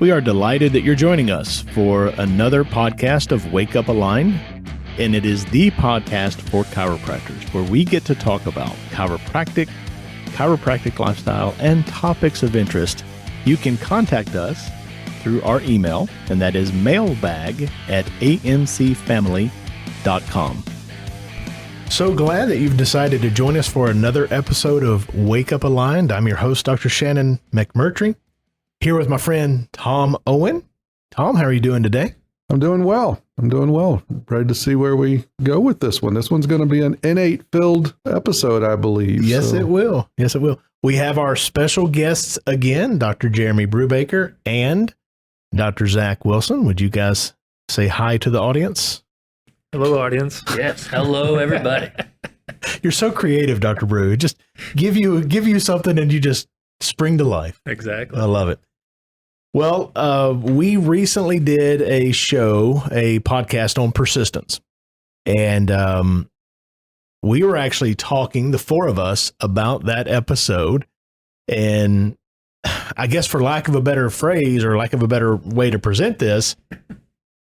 We are delighted that you're joining us for another podcast of Wake Up Aligned, and it is the podcast for chiropractors, where we get to talk about chiropractic lifestyle, and topics of interest. You can contact us through our email, and that is mailbag@amcfamily.com. So glad that you've decided to join us for another episode of Wake Up Aligned. I'm your host, Dr. Shannon McMurtry, here with my friend Tom Owen. Tom, how are you doing today? I'm doing well. Ready to see where we go with this one. This one's going to be an innate-filled episode, I believe. Yes, it will. We have our special guests again, Dr. Jeremy Brubaker and Dr. Zach Wilson. Would you guys say hi to the audience? Hello, audience. Yes. Hello, everybody. You're so creative, Dr. Brew. Just give you something and you just spring to life. Exactly. I love it. Well, we recently did a podcast on persistence. And we were actually talking, the four of us, about that episode. And I guess for lack of a better phrase or lack of a better way to present this,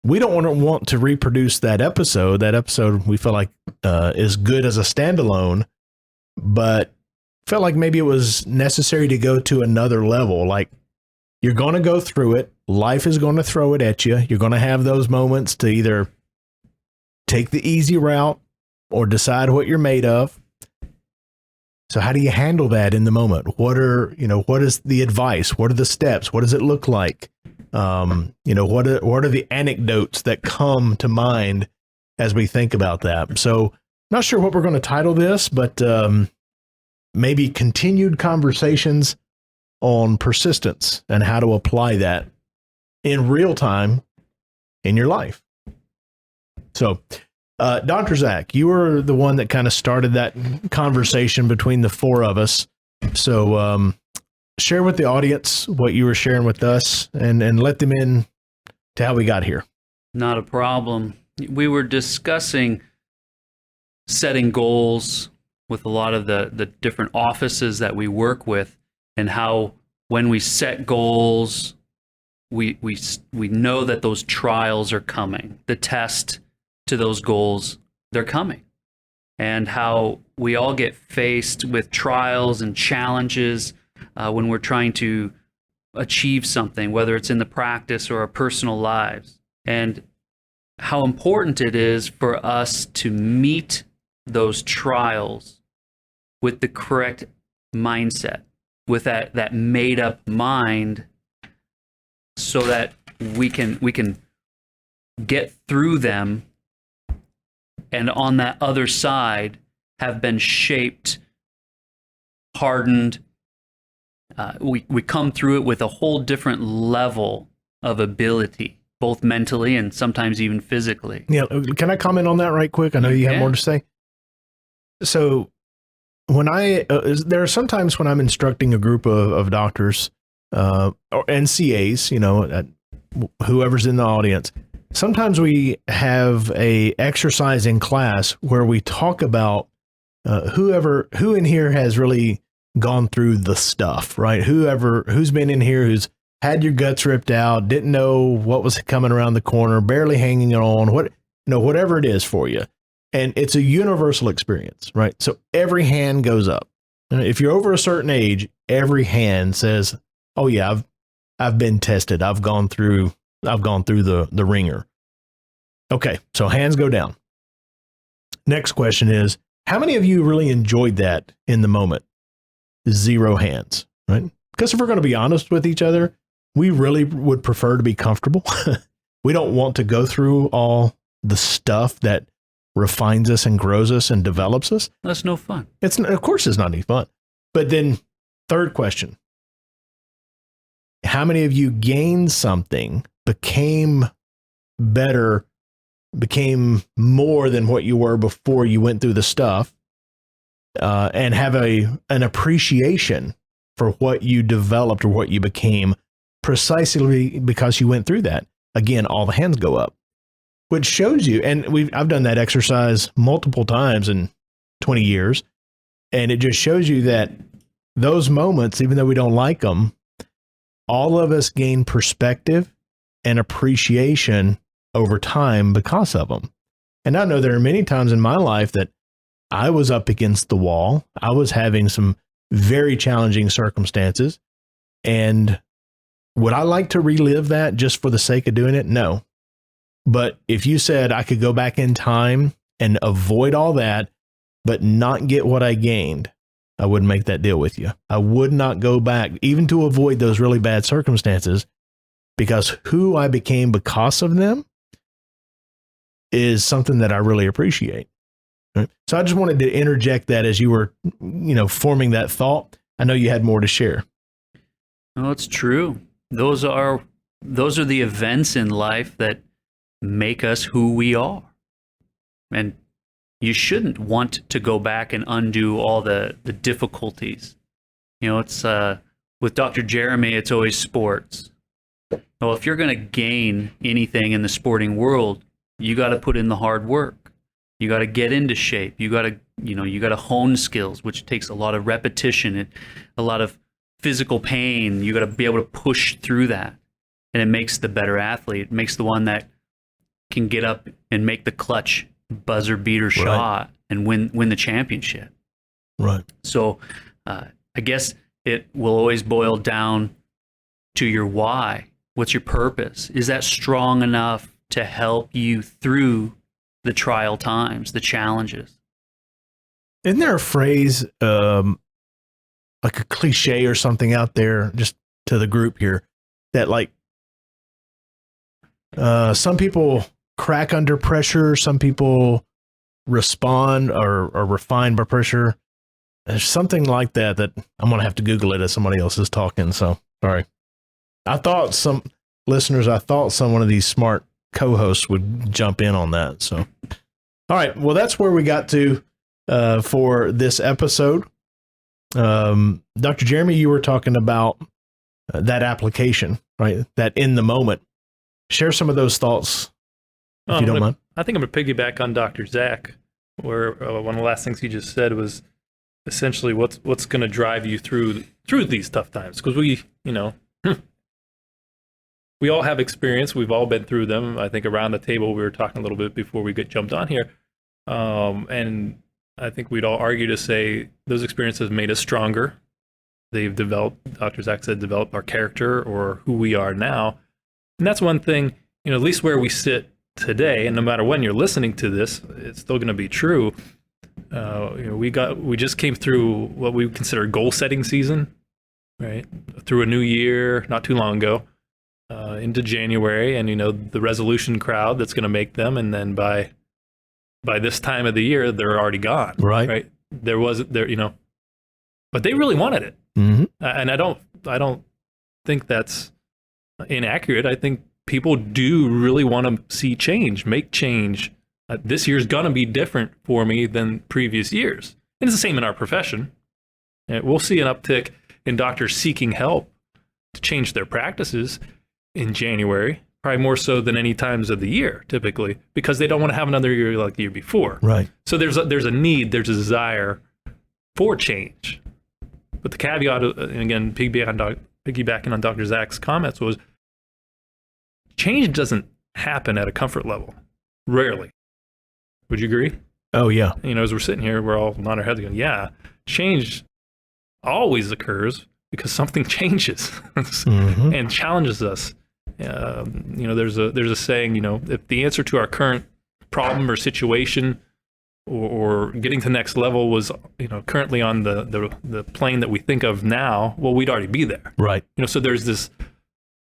we don't want to reproduce that episode. That episode we feel like is good as a standalone, but felt like maybe it was necessary to go to another level. Like, you're going to go through it. Life is going to throw it at you. You're going to have those moments to either take the easy route or decide what you're made of. So how do you handle that in the moment? What is the advice? What are the steps? What does it look like? What are the anecdotes that come to mind as we think about that? So not sure what we're going to title this, but maybe continued conversations on persistence and how to apply that in real time in your life. So, Dr. Zach, you were the one that kind of started that conversation between the four of us. So, share with the audience what you were sharing with us and let them in to how we got here. Not a problem. We were discussing setting goals with a lot of the different offices that we work with, and how when we set goals, we know that those trials are coming. The test to those goals, they're coming. And how we all get faced with trials and challenges when we're trying to achieve something, whether it's in the practice or our personal lives. And how important it is for us to meet those trials with the correct mindset, with that made up mind, so that we can get through them, and on that other side have been shaped, hardened. We come through it with a whole different level of ability, both mentally and sometimes even physically. Yeah, can I comment on that right quick? I know you have more to say. So when there are sometimes when I'm instructing a group of doctors or NCAs, whoever's in the audience, sometimes we have a exercise in class where we talk about who in here has really gone through the stuff, right? Who's been in here, who's had your guts ripped out, didn't know what was coming around the corner, barely hanging on, whatever it is for you. And it's a universal experience, right? So every hand goes up. And if you're over a certain age, every hand says, "Oh yeah, I've been tested. I've gone through the ringer." Okay, so hands go down. Next question is, how many of you really enjoyed that in the moment? 0 hands, right? Because if we're going to be honest with each other, we really would prefer to be comfortable. We don't want to go through all the stuff that refines us and grows us and develops us. That's no fun. Of course it's not any fun. But then third question, how many of you gained something, became better, became more than what you were before you went through the stuff, and have an appreciation for what you developed or what you became precisely because you went through that? Again, all the hands go up, which shows you, and I've done that exercise multiple times in 20 years, and it just shows you that those moments, even though we don't like them, all of us gain perspective and appreciation over time because of them. And I know there are many times in my life that I was up against the wall. I was having some very challenging circumstances. And would I like to relive that just for the sake of doing it? No. But if you said I could go back in time and avoid all that, but not get what I gained, I wouldn't make that deal with you. I would not go back, even to avoid those really bad circumstances, because who I became because of them is something that I really appreciate. Right? So I just wanted to interject that as you were, forming that thought. I know you had more to share. No, it's true. Those are the events in life that make us who we are. And you shouldn't want to go back and undo all the difficulties. It's with Dr. Jeremy, it's always sports. Well, if you're going to gain anything in the sporting world, you got to put in the hard work. You got to get into shape. You got to hone skills, which takes a lot of repetition, a lot of physical pain. You got to be able to push through that. And it makes the better athlete. It makes the one that can get up and make the clutch buzzer beater shot and win the championship. Right. So I guess it will always boil down to your why. What's your purpose? Is that strong enough to help you through the trial times, the challenges? Isn't there a phrase, like a cliche or something out there, just to the group here, that like some people crack under pressure, some people respond or refine by pressure? There's something like that I'm going to have to Google it as somebody else is talking. So sorry. I thought some one of these smart co-hosts would jump in on that. So, all right. Well, that's where we got to for this episode. Dr. Jeremy, you were talking about that application, right? That in the moment. Share some of those thoughts, if you don't mind. I think I'm going to piggyback on Dr. Zach, where one of the last things he just said was essentially what's going to drive you through these tough times. Because we all have experience. We've all been through them. I think around the table, we were talking a little bit before we jumped on here. And I think we'd all argue to say those experiences made us stronger. They've developed, Dr. Zach said, developed our character or who we are now. And that's one thing, at least where we sit today, and no matter when you're listening to this, it's still going to be true. We just came through what we consider goal setting season, right? Through a new year, not too long ago, into January, and the resolution crowd that's going to make them, and then by this time of the year, they're already gone. Right? But they really wanted it, and I don't think that's inaccurate. I think people do really want to see change, make change. This year's going to be different for me than previous years. And it's the same in our profession. We'll see an uptick in doctors seeking help to change their practices in January, probably more so than any times of the year, typically, because they don't want to have another year like the year before. Right. So there's a need, there's a desire for change. But the caveat, and again, piggybacking on Dr. Zach's comments, was change doesn't happen at a comfort level. Rarely. Would you agree? Oh, yeah. As we're sitting here, we're all nodding our heads going, yeah, change always occurs because something changes and challenges us. There's a saying, if the answer to our current problem or situation or getting to the next level was, currently on the plane that we think of now, well, we'd already be there. Right. So there's this,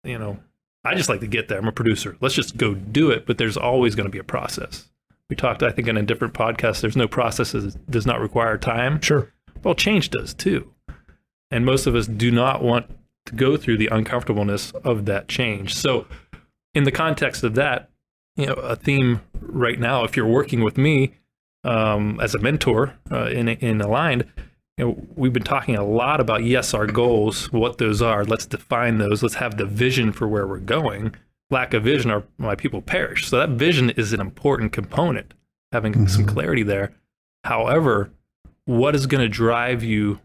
I just like to get there. I'm a producer. Let's just go do it. But there's always going to be a process. We talked, I think, in a different podcast, there's no process that does not require time. Sure. Well, change does too. And most of us do not want to go through the uncomfortableness of that change. So in the context of that, a theme right now, if you're working with me as a mentor in Aligned, we've been talking a lot about, yes, our goals, what those are. Let's define those. Let's have the vision for where we're going. Lack of vision, my people perish. So that vision is an important component, having some clarity there. However, what is going to drive you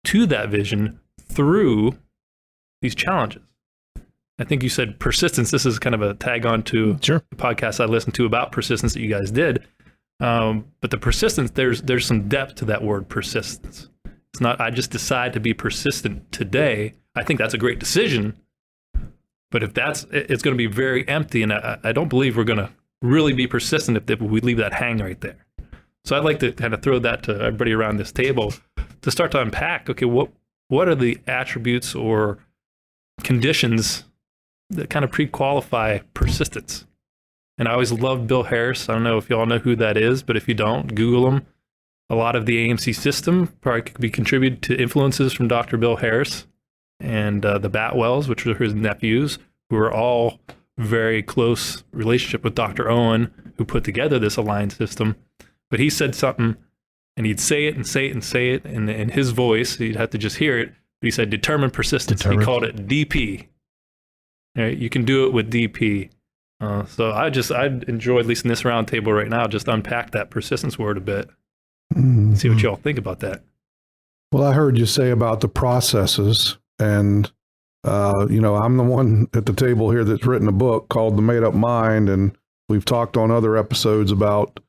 to that vision through these challenges. I think you said persistence. This is kind of a tag on to Sure. the podcast I listened to about persistence that you guys did. But the persistence, there's some depth to that word persistence. It's not, I just decide to be persistent today. I think that's a great decision. But if it's going to be very empty. And I don't believe we're going to really be persistent if we leave that hang right there. So I'd like to kind of throw that to everybody around this table to start to unpack, okay, what are the attributes or conditions that kind of pre-qualify persistence? And I always loved Bill Harris. I don't know if you all know who that is, but if you don't, Google him. A lot of the AMC system probably could be contributed to influences from Dr. Bill Harris and the Batwells, which were his nephews, who are all very close relationship with Dr. Owen, who put together this aligned system. But he said something, and he'd say it and say it and say it, and in his voice, you'd have to just hear it. But he said determined persistence. He called it DP. Right? You can do it with DP. So I enjoyed, at least in this round table right now, just unpack that persistence word a bit. Mm-hmm. See what you all think about that. Well, I heard you say about the processes, and I'm the one at the table here that's written a book called The Made Up Mind, and we've talked on other episodes about,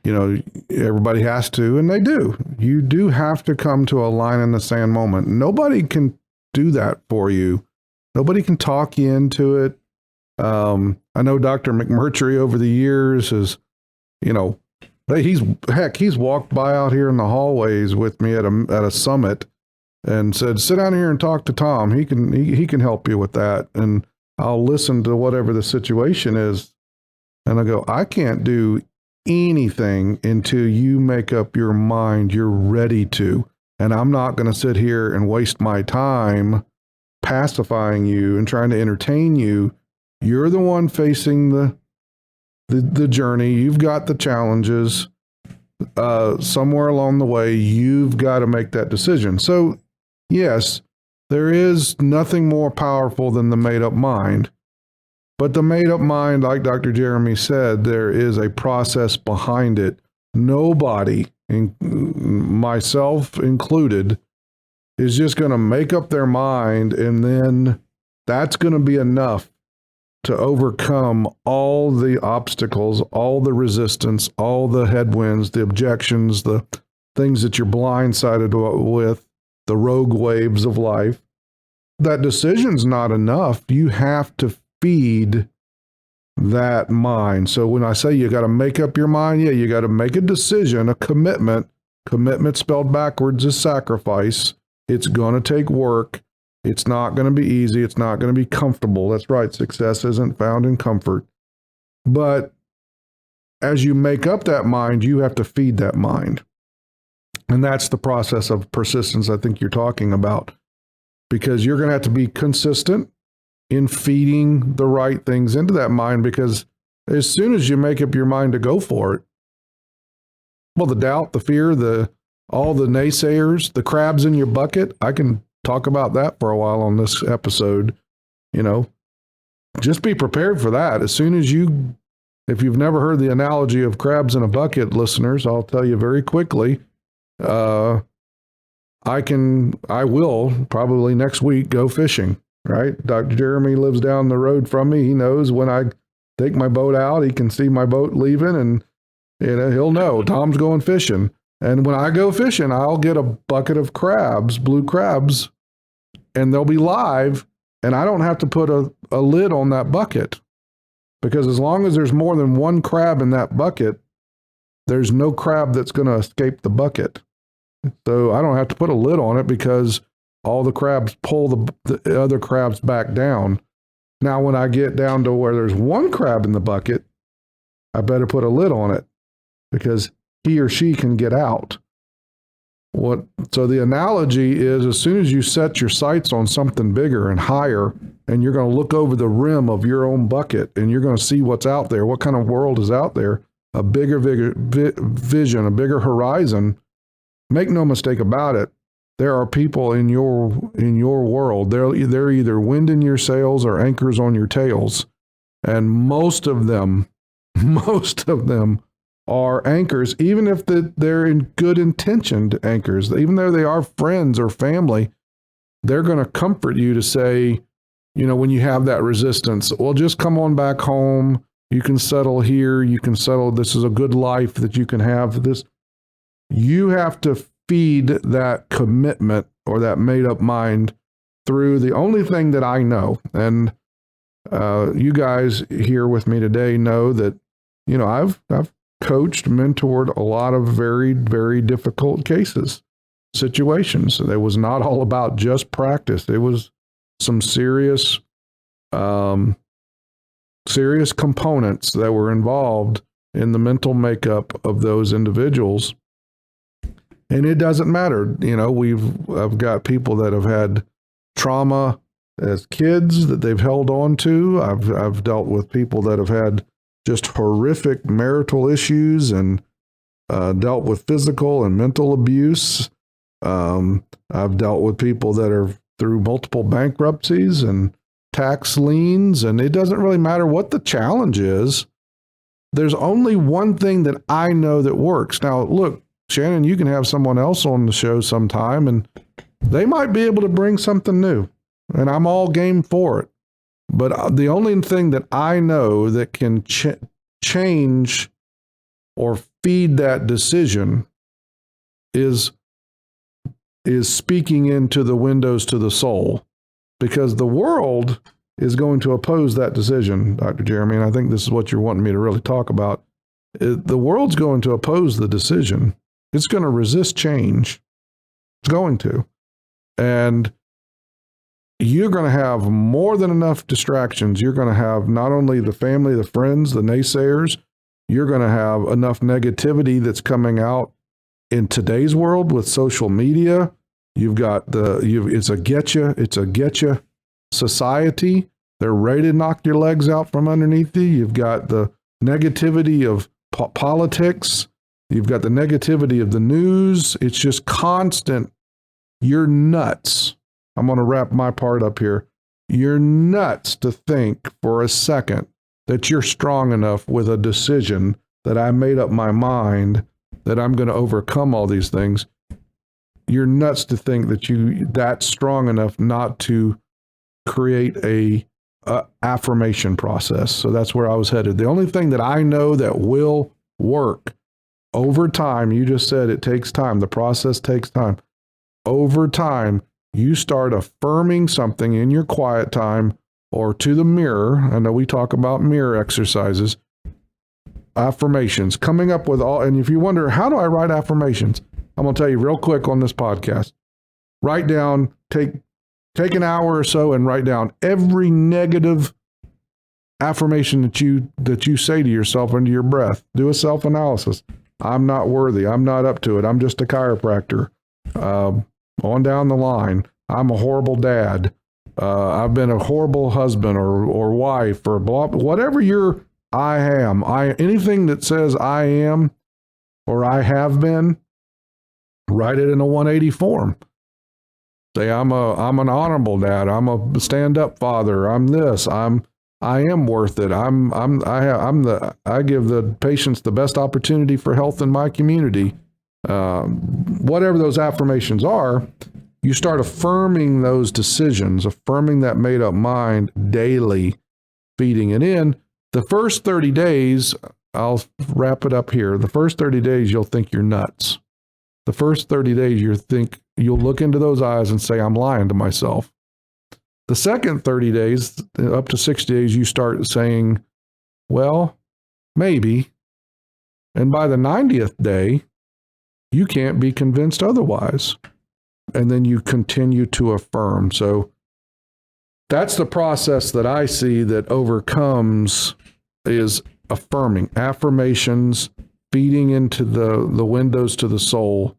everybody has to, and they do. You do have to come to a line in the sand moment. Nobody can do that for you. Nobody can talk you into it. I know Dr. McMurtry over the years has, he's walked by out here in the hallways with me at a summit and said, sit down here and talk to Tom. He can help you with that. And I'll listen to whatever the situation is. And I go, I can't do anything until you make up your mind you're ready to. And I'm not going to sit here and waste my time pacifying you and trying to entertain you. You're the one facing the journey. You've got the challenges. Somewhere along the way, you've got to make that decision. So, yes, there is nothing more powerful than the made-up mind. But the made-up mind, like Dr. Jeremy said, there is a process behind it. Nobody, myself included, is just going to make up their mind, and then that's going to be enough to overcome all the obstacles, all the resistance, all the headwinds, the objections, the things that you're blindsided with, the rogue waves of life. That decision's not enough. You have to feed that mind. So when I say you got to make up your mind, you got to make a decision, a commitment. Commitment spelled backwards is sacrifice. It's going to take work. It's not going to be easy. It's not going to be comfortable. That's right. Success isn't found in comfort. But as you make up that mind, you have to feed that mind. And that's the process of persistence I think you're talking about. Because you're going to have to be consistent in feeding the right things into that mind. Because as soon as you make up your mind to go for it, well, the doubt, the fear, all the naysayers, the crabs in your bucket, I can talk about that for a while on this episode. Just be prepared for that. As soon as if you've never heard the analogy of crabs in a bucket, listeners, I'll tell you very quickly. I will probably next week go fishing, right? Dr. Jeremy lives down the road from me. He knows when I take my boat out, he can see my boat leaving, and he'll know Tom's going fishing. And when I go fishing, I'll get a bucket of crabs, blue crabs, and they'll be live, and I don't have to put a lid on that bucket, because as long as there's more than one crab in that bucket, there's no crab that's going to escape the bucket. So I don't have to put a lid on it, because all the crabs pull the other crabs back down. Now, when I get down to where there's one crab in the bucket, I better put a lid on it, because he or she can get out. So the analogy is, as soon as you set your sights on something bigger and higher, and you're going to look over the rim of your own bucket, and you're going to see what's out there, what kind of world is out there, a bigger vision, a bigger horizon, make no mistake about it, there are people in your world. They're either wind in your sails or anchors on your tails. And most of them are anchors, even if they're in good intentioned anchors, even though they are friends or family. they're going to comfort you to say, when you have that resistance, well, just come on back home. You can settle here. You can settle. This is a good life that you can have. This, you have to feed that commitment or that made up mind through the only thing that I know. And you guys here with me today know that, I've coached, mentored a lot of very, very difficult situations. It was not all about just practice. It was some serious components that were involved in the mental makeup of those individuals. And it doesn't matter. I've got people that have had trauma as kids that they've held on to. I've dealt with people that have had just horrific marital issues and dealt with physical and mental abuse. I've dealt with people that are through multiple bankruptcies and tax liens, and it doesn't really matter what the challenge is. There's only one thing that I know that works. Now, look, Shannon, you can have someone else on the show sometime, and they might be able to bring something new, and I'm all game for it. But the only thing that I know that can change or feed that decision is speaking into the windows to the soul, because the world is going to oppose that decision, Dr. Jeremy, and I think this is what you're wanting me to really talk about. The world's going to oppose the decision. It's going to resist change. It's going to. And you're going to have more than enough distractions. You're going to have not only the family, the friends, the naysayers, you're going to have enough negativity that's coming out in today's world with social media. You've got it's a getcha society. They're ready to knock your legs out from underneath you. You've got the negativity of politics. You've got the negativity of the news. It's just constant. You're nuts. I'm going to wrap my part up here. You're nuts to think for a second that you're strong enough with a decision that I made up my mind that I'm going to overcome all these things. You're nuts to think that that's strong enough not to create a affirmation process. So that's where I was headed. The only thing that I know that will work over time, you just said it takes time. The process takes time. Over time, you start affirming something in your quiet time or to the mirror. I know we talk about mirror exercises, affirmations, coming up with all. And if you wonder, how do I write affirmations? I'm going to tell you real quick on this podcast. Write down, take an hour or so and write down every negative affirmation that you say to yourself under your breath. Do a self-analysis. I'm not worthy. I'm not up to it. I'm just a chiropractor. On down the line, I'm a horrible dad. I've been a horrible husband or wife or blah, whatever I am. Anything that says I am or I have been, write it in a 180 form. Say I'm an honorable dad. I'm a stand-up father. I'm this. I am worth it. I give the patients the best opportunity for health in my community. Whatever those affirmations are, you start affirming those decisions, affirming that made up mind daily, feeding it in. The first 30 days, I'll wrap it up here. The first 30 days, you'll think you're nuts. The first 30 days, you'll look into those eyes and say, I'm lying to myself. The second 30 days, up to 60 days, you start saying, well, maybe. And by the 90th day, you can't be convinced otherwise. And then you continue to affirm. So that's the process that I see that overcomes is affirming, affirmations, feeding into the windows to the soul.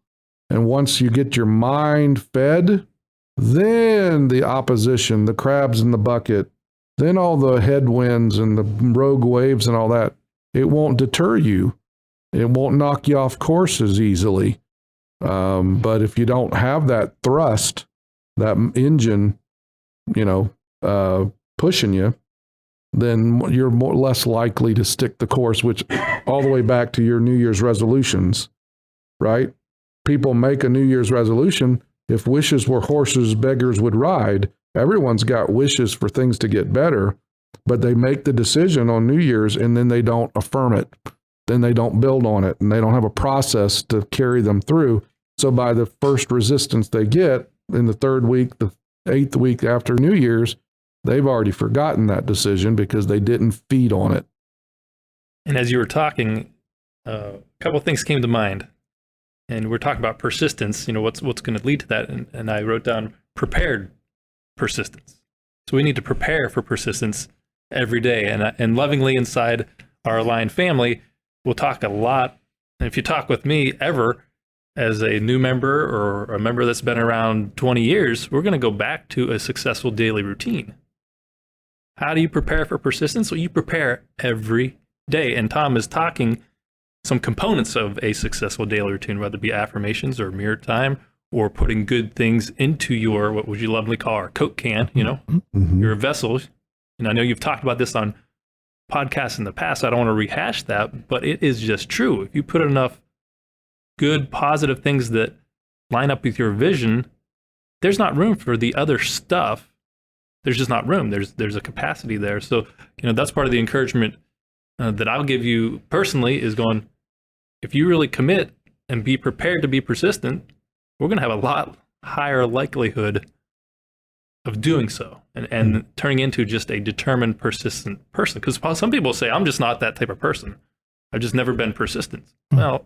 And once you get your mind fed, then the opposition, the crabs in the bucket, then all the headwinds and the rogue waves and all that, it won't deter you. It won't knock you off course as easily. But if you don't have that thrust, that engine, pushing you, then you're less likely to stick the course, which all the way back to your New Year's resolutions, right? People make a New Year's resolution. If wishes were horses, beggars would ride. Everyone's got wishes for things to get better, but they make the decision on New Year's and then they don't affirm it. Then they don't build on it, and they don't have a process to carry them through. So by the first resistance they get in the 3rd week, the 8th week after New Year's, they've already forgotten that decision because they didn't feed on it. And as you were talking, a couple of things came to mind. And we're talking about persistence, what's going to lead to that. And I wrote down prepared persistence. So we need to prepare for persistence every day. And lovingly inside our aligned family, we'll talk a lot. And if you talk with me ever as a new member or a member that's been around 20 years, we're going to go back to a successful daily routine. How do you prepare for persistence? Well, you prepare every day. And Tom is talking some components of a successful daily routine, whether it be affirmations or mirror time or putting good things into your, what would you lovingly call our Coke can, your vessel. And I know you've talked about this on podcasts in the past. I don't want to rehash that, but it is just true. If you put enough good, positive things that line up with your vision, there's not room for the other stuff. There's just not room. There's a capacity there. So, that's part of the encouragement that I'll give you personally is going, if you really commit and be prepared to be persistent, we're going to have a lot higher likelihood of doing so and turning into just a determined, persistent person. Because some people say, I'm just not that type of person. I've just never been persistent. Well,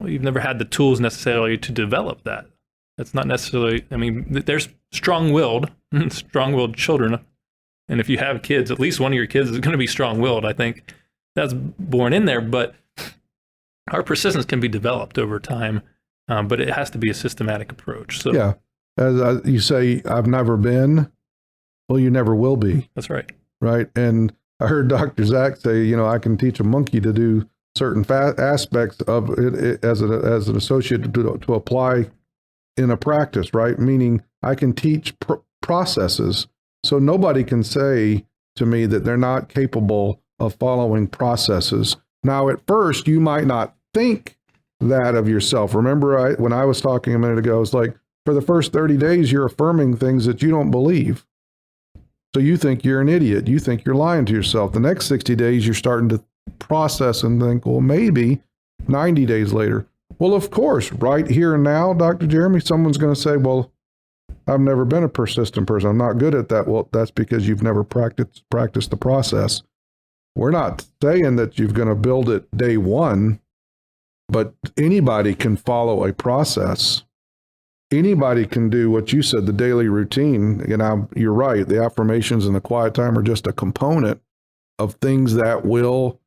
you've never had the tools necessarily to develop that. That's not necessarily, there's strong-willed children. And if you have kids, at least one of your kids is going to be strong-willed. I think that's born in there. But our persistence can be developed over time, but it has to be a systematic approach. So yeah, as you say, I've never been. Well, you never will be. That's right. Right. And I heard Dr. Zach say, I can teach a monkey to do certain aspects of it as an associate to apply in a practice, right? Meaning I can teach processes. So nobody can say to me that they're not capable of following processes. Now, at first, you might not think that of yourself. Remember, when I was talking a minute ago, it's like for the first 30 days, you're affirming things that you don't believe. So you think you're an idiot. You think you're lying to yourself. The next 60 days, you're starting to process and think, well, maybe 90 days later. Well, of course, right here and now, Dr. Jeremy, someone's going to say, well, I've never been a persistent person. I'm not good at that. Well, that's because you've never practiced the process. We're not saying that you're going to build it day one, but anybody can follow a process. Anybody can do what you said, the daily routine. You're right. The affirmations and the quiet time are just a component of things that will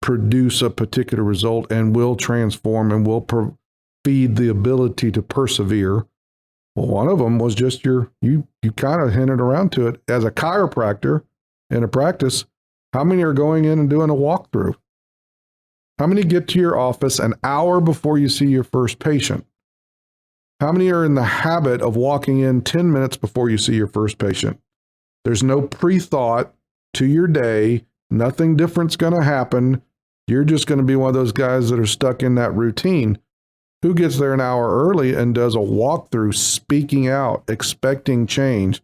produce a particular result and will transform and will feed the ability to persevere. Well, one of them was just you kind of hinted around to it. As a chiropractor in a practice, how many are going in and doing a walkthrough? How many get to your office an hour before you see your first patient? How many are in the habit of walking in 10 minutes before you see your first patient? There's no pre-thought to your day. Nothing different's going to happen. You're just going to be one of those guys that are stuck in that routine. Who gets there an hour early and does a walkthrough, speaking out, expecting change?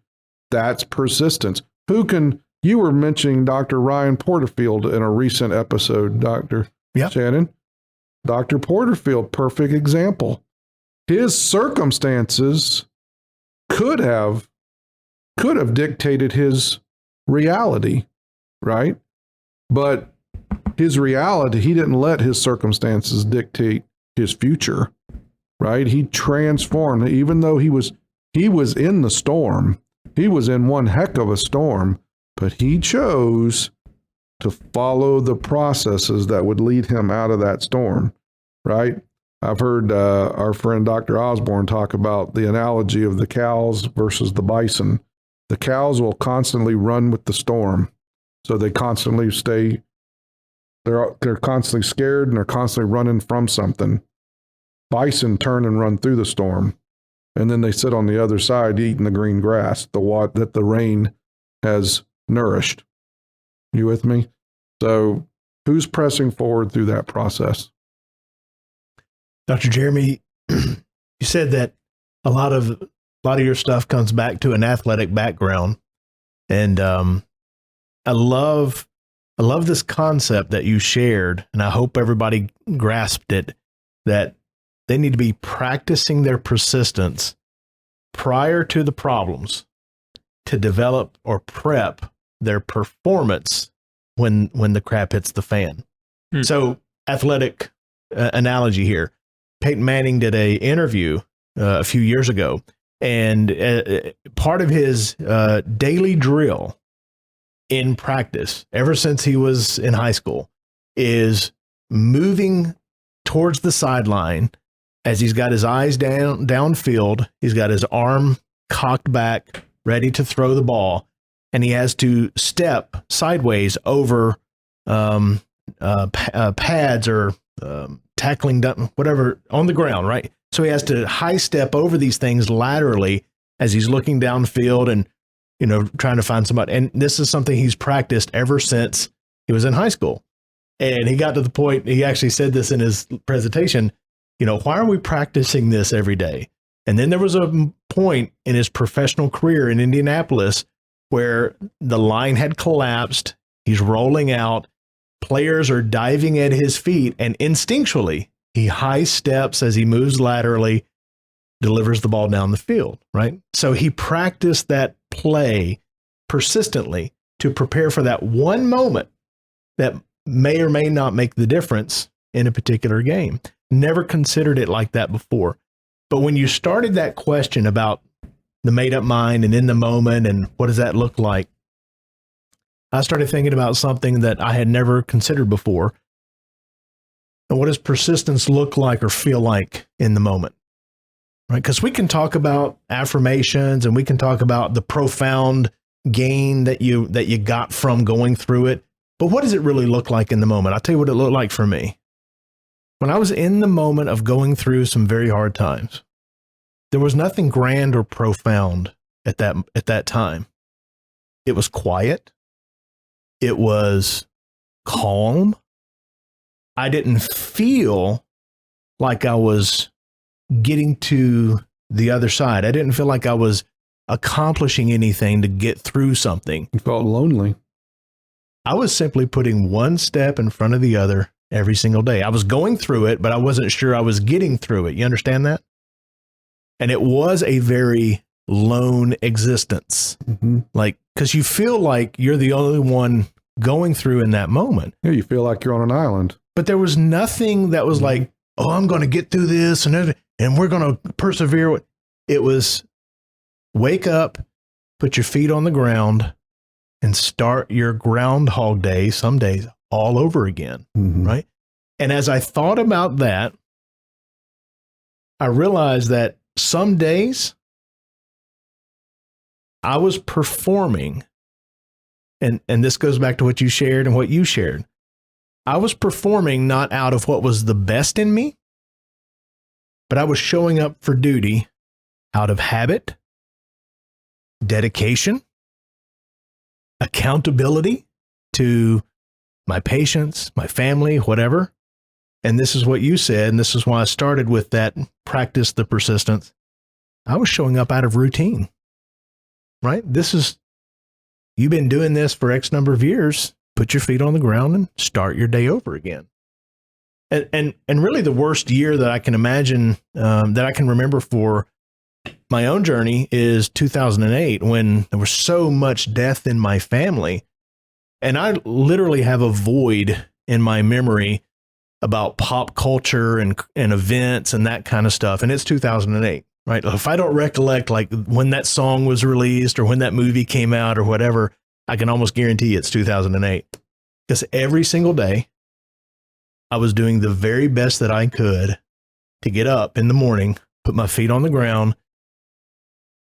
That's persistence. You were mentioning Dr. Ryan Porterfield in a recent episode, Dr. Yep. Shannon. Dr. Porterfield, perfect example. His circumstances could have dictated his reality, right? But his reality, he didn't let his circumstances dictate his future, right? He transformed, even though he was in the storm. He was in one heck of a storm, but he chose to follow the processes that would lead him out of that storm, right? I've heard our friend Dr. Osborne talk about the analogy of the cows versus the bison. The cows will constantly run with the storm, so they constantly they're constantly scared and they're constantly running from something. Bison turn and run through the storm, and then they sit on the other side eating the green grass, that the rain has nourished. You with me? So who's pressing forward through that process? Dr. Jeremy, you said that a lot of your stuff comes back to an athletic background, and I love this concept that you shared, and I hope everybody grasped it, that they need to be practicing their persistence prior to the problems to develop or prep their performance when the crap hits the fan. So, athletic analogy here. Peyton Manning did a interview a few years ago, and part of his daily drill in practice, ever since he was in high school, is moving towards the sideline as he's got his eyes downfield. He's got his arm cocked back, ready to throw the ball, and he has to step sideways over pads or tackling, whatever, on the ground, right? So he has to high step over these things laterally as he's looking downfield and, trying to find somebody. And this is something he's practiced ever since he was in high school. And he got to the point, he actually said this in his presentation, why are we practicing this every day? And then there was a point in his professional career in Indianapolis where the line had collapsed. He's rolling out. Players are diving at his feet, and instinctually, he high steps as he moves laterally, delivers the ball down the field, right? So he practiced that play persistently to prepare for that one moment that may or may not make the difference in a particular game. Never considered it like that before. But when you started that question about the made-up mind and in the moment and what does that look like, I started thinking about something that I had never considered before. And what does persistence look like or feel like in the moment? Right? Because we can talk about affirmations and we can talk about the profound gain that you got from going through it. But what does it really look like in the moment? I'll tell you what it looked like for me. When I was in the moment of going through some very hard times, there was nothing grand or profound at that time. It was quiet. It was calm. I didn't feel like I was getting to the other side. I didn't feel like I was accomplishing anything to get through something. You felt lonely. I was simply putting one step in front of the other every single day. I was going through it, but I wasn't sure I was getting through it. You understand that? And it was a very lone existence. Mm-hmm. Like, because you feel like you're the only one going through in that moment. Yeah, you feel like you're on an island. But there was nothing that was like, oh, I'm going to get through this and we're going to persevere. It was wake up, put your feet on the ground, and start your Groundhog Day, some days, all over again, right? And as I thought about that, I realized that some days I was performing, and this goes back to what you shared and what you shared. I was performing not out of what was the best in me, but I was showing up for duty out of habit, dedication, accountability to my patients, my family, whatever. And this is what you said, and this is why I started with that, practice the persistence. I was showing up out of routine, right? You've been doing this for X number of years. Put your feet on the ground and start your day over again. And really the worst year that I can imagine, that I can remember for my own journey is 2008, when there was so much death in my family. And I literally have a void in my memory about pop culture and events and that kind of stuff. And it's 2008, right? If I don't recollect like when that song was released or when that movie came out or whatever, I can almost guarantee it's 2008. Because every single day I was doing the very best that I could to get up in the morning, put my feet on the ground,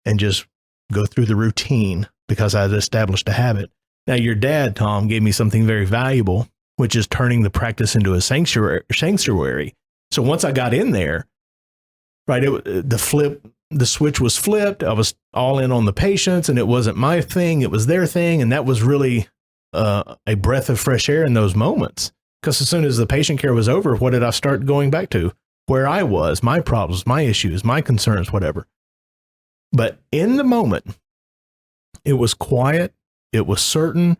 and just go through the routine because I had established a habit. Now, your dad, Tom, gave me something very valuable, which is turning the practice into a sanctuary. So once I got in there, right, the switch was flipped. I was all in on the patients, and it wasn't my thing. It was their thing. And that was really a breath of fresh air in those moments. Because as soon as the patient care was over, what did I start going back to? Where I was, my problems, my issues, my concerns, whatever. But in the moment, it was quiet, it was certain,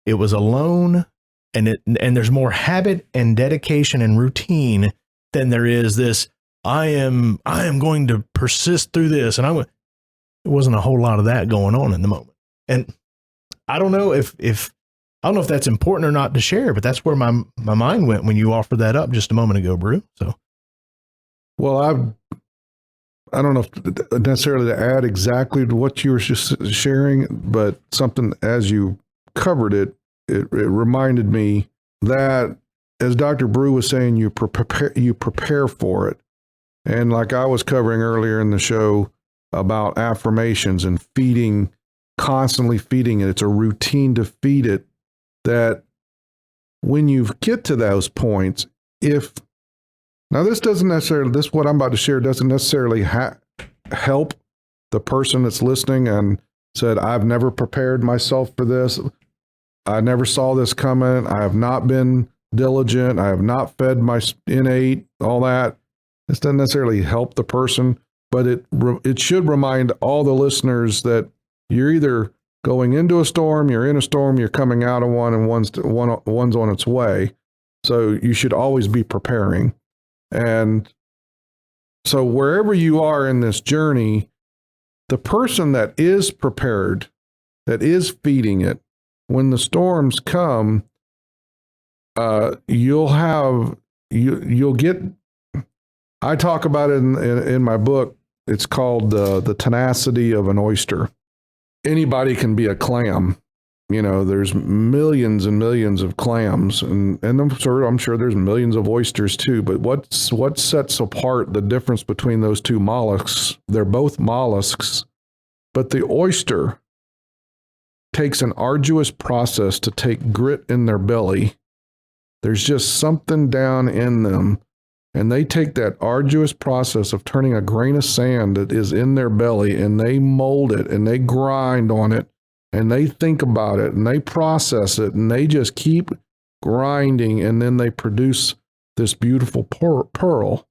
it was alone, and there's more habit and dedication and routine than there is this, I am going to persist through this. And there wasn't a whole lot of that going on in the moment. And I don't know if I don't know if that's important or not to share, but that's where my mind went when you offered that up just a moment ago, Brew. So, well, I don't know if necessarily to add exactly to what you were just sharing, but something as you covered it reminded me that, as Dr. Brew was saying, you prepare for it. And like I was covering earlier in the show about affirmations and constantly feeding it. It's a routine to feed it, that when you get to those points, now this doesn't necessarily, what I'm about to share doesn't necessarily help the person that's listening and said, I've never prepared myself for this. I never saw this coming. I have not been diligent. I have not fed my innate, all that. This doesn't necessarily help the person, but it should remind all the listeners that you're either going into a storm, you're in a storm, you're coming out of one, and one's on its way. So you should always be preparing. And so wherever you are in this journey, the person that is prepared, that is feeding it, when the storms come, you'll get, I talk about it in my book. It's called the tenacity of an oyster. Anybody can be a clam. You know, there's millions and millions of clams, and I'm sure there's millions of oysters too. But what sets apart the difference between those two mollusks? They're both mollusks, but the oyster takes an arduous process to take grit in their belly. There's just something down in them, and they take that arduous process of turning a grain of sand that is in their belly, and they mold it, and they grind on it, and they think about it, and they process it, and they just keep grinding, and then they produce this beautiful pearl.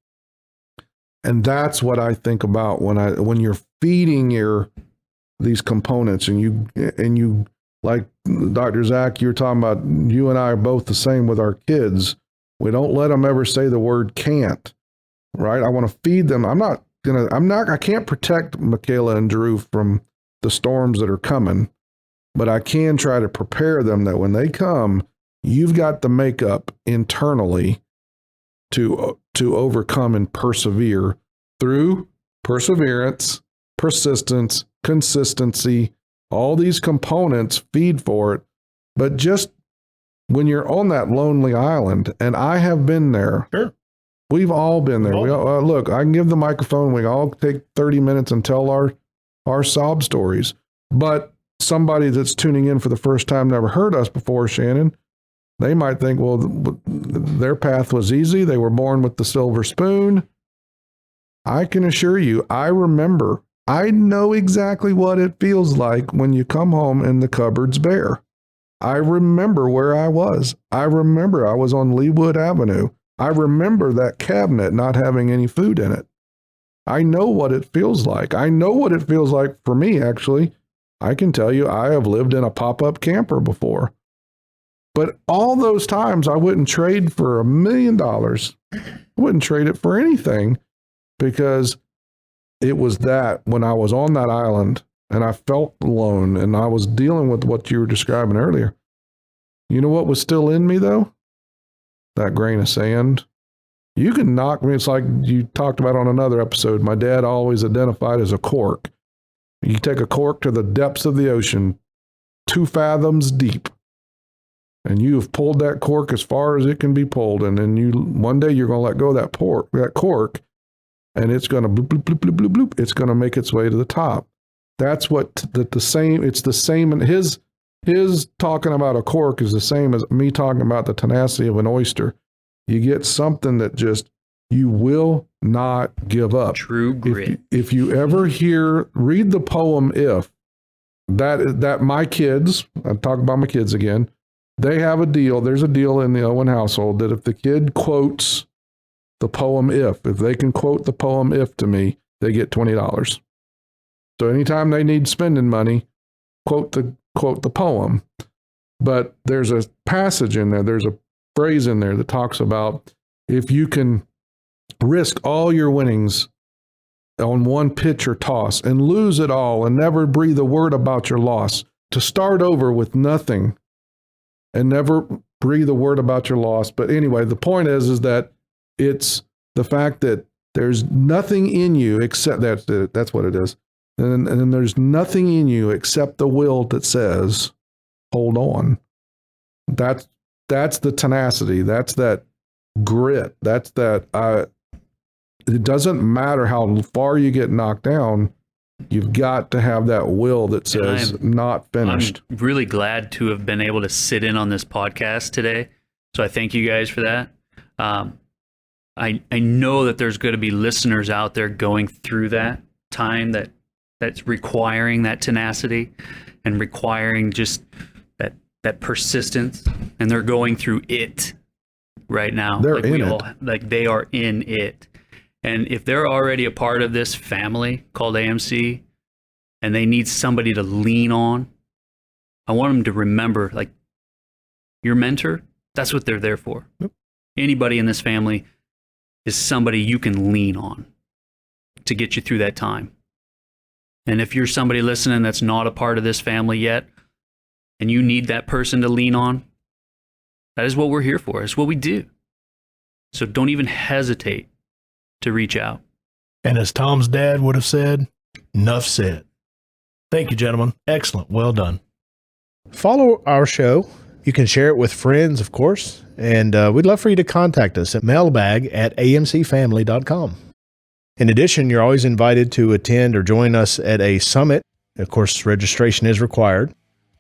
And that's what I think about when you're feeding these components, and you like Dr. Zach, you're talking about, you and I are both the same with our kids. We don't let them ever say the word can't, right? I want to feed them. I can't protect Michaela and Drew from the storms that are coming, but I can try to prepare them that when they come, you've got the makeup internally to overcome and persevere through perseverance, persistence, consistency. All these components feed for it. But just when you're on that lonely island, and I have been there. Sure. We've all been there. Look, I can give the microphone. We all take 30 minutes and tell our sob stories. But somebody that's tuning in for the first time, never heard us before, Shannon, they might think, well, their path was easy. They were born with the silver spoon. I can assure you, I know exactly what it feels like when you come home and the cupboard's bare. I remember where I was. I remember I was on Leawood Avenue. I remember that cabinet not having any food in it. I know what it feels like. I know what it feels like for me, actually. I can tell you I have lived in a pop-up camper before. But all those times I wouldn't trade for $1 million. I wouldn't trade it for anything, because it was that when I was on that island and I felt alone and I was dealing with what you were describing earlier. You know what was still in me, though? That grain of sand. You can knock me. It's like you talked about on another episode. My dad always identified as a cork. You take a cork to the depths of the ocean, 2 fathoms deep, and you have pulled that cork as far as it can be pulled. And then one day you're going to let go of that cork, and it's going to bloop, bloop, bloop, bloop, bloop, bloop. It's going to make its way to the top. That's it's the same. And his talking about a cork is the same as me talking about the tenacity of an oyster. You get something that just, you will not give up. True grit. If you ever read the poem If, that my kids, I'm talking about my kids again, they have a deal. There's a deal in the Owen household that if the kid quotes the poem If they can quote the poem If to me, they get $20. So anytime they need spending money, quote the poem. But there's a passage in there, there's a phrase in there that talks about if you can risk all your winnings on one pitch or toss and lose it all and never breathe a word about your loss, to start over with nothing and never breathe a word about your loss. But anyway, the point is that it's the fact that there's nothing in you except that's what it is. And then there's nothing in you except the will that says, hold on. That's the tenacity. That's that grit. That's that, it doesn't matter how far you get knocked down. You've got to have that will that says not finished. I'm really glad to have been able to sit in on this podcast today. So I thank you guys for that. I know that there's going to be listeners out there going through that time that's requiring that tenacity and requiring just that persistence, and they're going through it right now. They're in it. They are in it. And if they're already a part of this family called AMC and they need somebody to lean on, I want them to remember, like, your mentor, that's what they're there for. Yep. Anybody in this family is somebody you can lean on to get you through that time. And if you're somebody listening that's not a part of this family yet, and you need that person to lean on, that is what we're here for. It's what we do. So don't even hesitate to reach out. And as Tom's dad would have said, enough said. Thank you, gentlemen. Excellent. Well done. Follow our show. You can share it with friends, of course. And we'd love for you to contact us at mailbag@amcfamily.com. In addition, you're always invited to attend or join us at a summit. Of course, registration is required.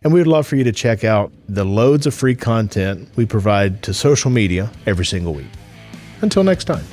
And we would love for you to check out the loads of free content we provide to social media every single week. Until next time.